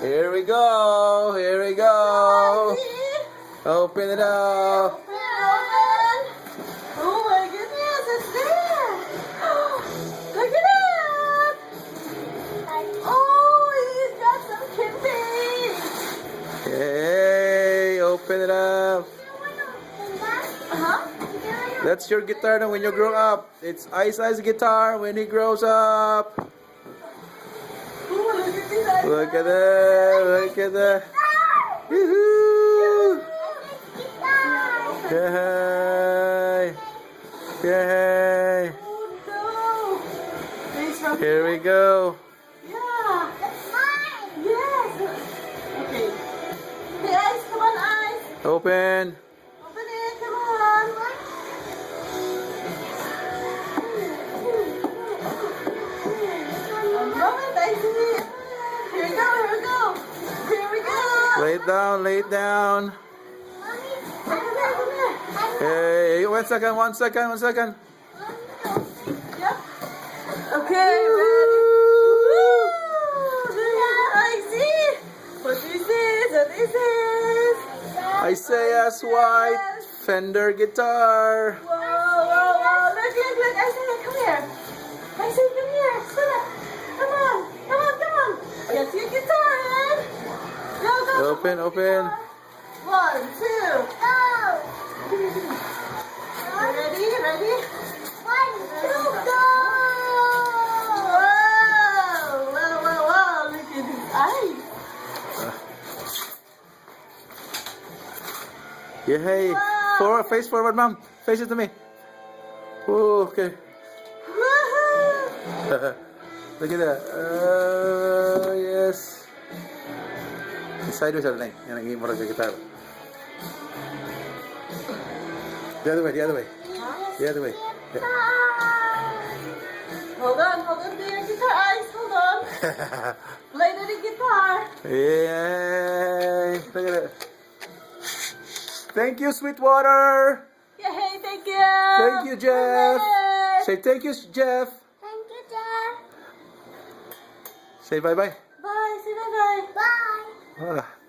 Here we go. Here we go. Open it up. Open. Oh my goodness, it's there. Look at that. Oh, he's got some candy. Hey, open it up. Uh-huh. That's your guitar now when you grow up. It's Ice Ice guitar when he grows up. Ooh, look at this ice. Look at that. Look at that. Yoo-hoo. Yay. Yay. Oh no. It's from Here we go. Yeah. That's mine. Yes. Okay. Hey, Ice, come on, Ice. Open. Open it, come on. Love it, Ice. Here we go, here we go. Here we go. Lay it down. Lay it down. Come here, come here. Hey, 1 second. 1 second. 1 second. Yep. Okay, ready? Woo! I see. What is this? What is this? Isaiah's white Fender guitar. Whoa, whoa, whoa. Look, look, look. Isaiah, come here. Isaiah, come here. Stand up. Come on. Come on, come on. Get your guitar in. Go, go. Open, open. 1, 2, go. Ready, ready? 1, 2, go. Whoa, whoa, whoa, whoa. Look at his eyes. Yeah, hey. Wow. Face forward, mom. Face it to me. Oh, okay. Woohoo. Look at that. Yes. Sideways lang. Yan ang imorag sa guitar. The other way, the other way. The other way. Yeah. Hold on to your guitar, Ice. Hold on. Play to the guitar. Yay. Look at it. Thank you, Sweetwater. Yeah, hey, thank you. Thank you, Jeff. Hey. Say thank you, Jeff. Thank you, Jeff. Say bye-bye. Bye. Say bye-bye. Bye. Ah.